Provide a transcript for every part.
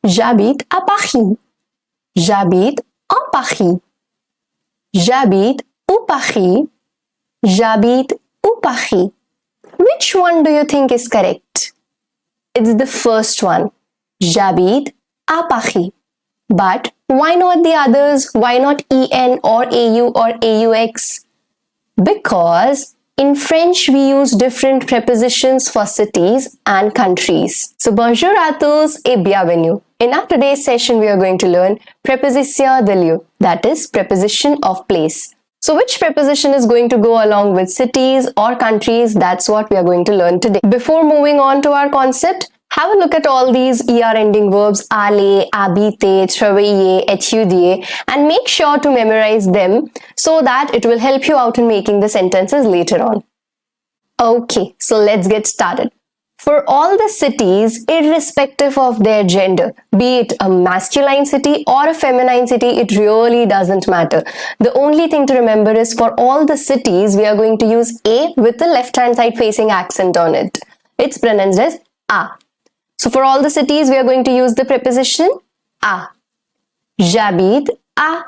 J'habite à Paris. J'habite à Paris. J'habite au Paris. J'habite au Paris. Which one do you think is correct? It's the first one. J'habite à Paris. But why not the others? Why not en or au or aux? Because in French we use different prepositions for cities and countries. So bonjour à tous et bienvenue. In our today's session we are going to learn préposition de lieu, that is preposition of place. So which preposition is going to go along with cities or countries? That's what we are going to learn today. Before moving on to our concept, have a look at all these ER ending verbs aller, habiter, travailler, étudier, and make sure to memorize them so that it will help you out in making the sentences later on. Okay, so let's get started. For all the cities, irrespective of their gender, be it a masculine city or a feminine city, it really doesn't matter. The only thing to remember is for all the cities, we are going to use a with the left-hand side facing accent on it. It's pronounced as a. So for all the cities, we are going to use the preposition à. J'habite à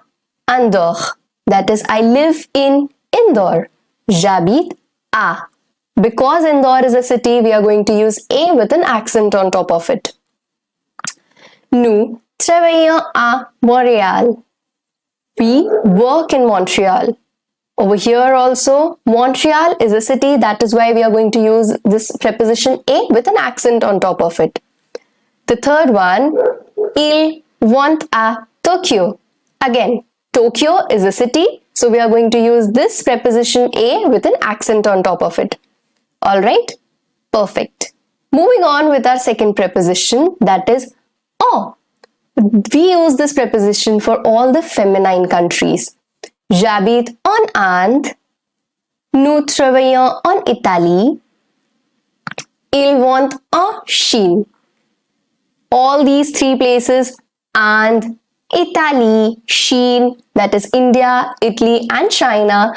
Indore. That is, I live in Indore. J'habite à. Because Indore is a city, we are going to use a with an accent on top of it. Nous travaillons à Montréal. We work in Montreal. Over here also, Montreal is a city, that is why we are going to use this preposition a with an accent on top of it. The third one, ils vont à Tokyo. Again, Tokyo is a city, so we are going to use this preposition a with an accent on top of it. Alright? Perfect. Moving on with our second preposition, that is en. We use this preposition for all the feminine countries. J'habite en Inde. Nous travaillons en Italie. Ils vont en Chine. All these three places, and Italy, Chine, that is India, Italy and China,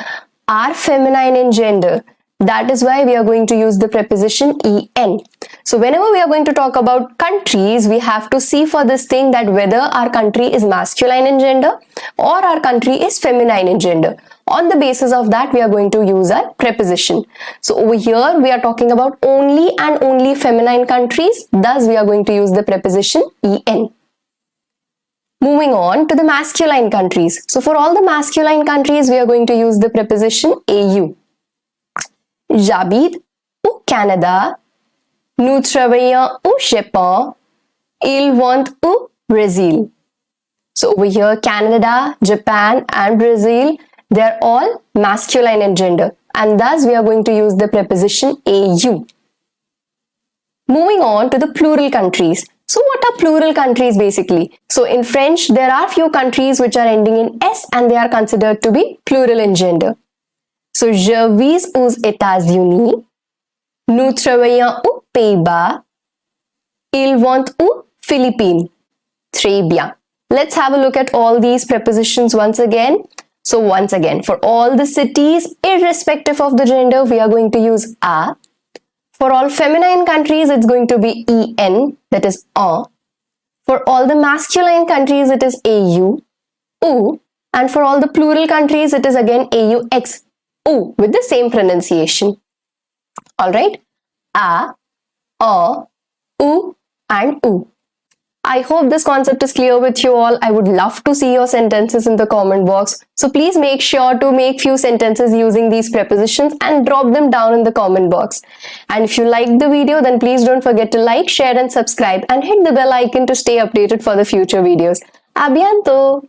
are feminine in gender. That is why we are going to use the preposition en. So whenever we are going to talk about countries, we have to see for this thing that whether our country is masculine in gender or our country is feminine in gender. On the basis of that, we are going to use our preposition. So over here, we are talking about only and only feminine countries. Thus, we are going to use the preposition en. Moving on to the masculine countries. So for all the masculine countries, we are going to use the preposition au. J'habite au Canada. Nous travaillons au Japon. Ils vont au Brazil. So over here, Canada, Japan and Brazil, they're all masculine in gender. And thus, we are going to use the preposition au. Moving on to the plural countries. So what are plural countries basically? So in French, there are few countries which are ending in S and they are considered to be plural in gender. So, je vis aux États-Unis. Nous travaillons aux Pays-Bas. Ils vont aux Philippines. Très bien. Let's have a look at all these prepositions once again. So once again, for all the cities, irrespective of the gender, we are going to use a. For all feminine countries, it's going to be en, that is en. For all the masculine countries, it is au, ou. And for all the plural countries, it is again aux, ou, with the same pronunciation. Alright? A, o, u, and u. I hope this concept is clear with you all. I would love to see your sentences in the comment box. So please make sure to make few sentences using these prepositions and drop them down in the comment box. And if you liked the video, then please don't forget to like, share and subscribe and hit the bell icon to stay updated for the future videos. A bientôt!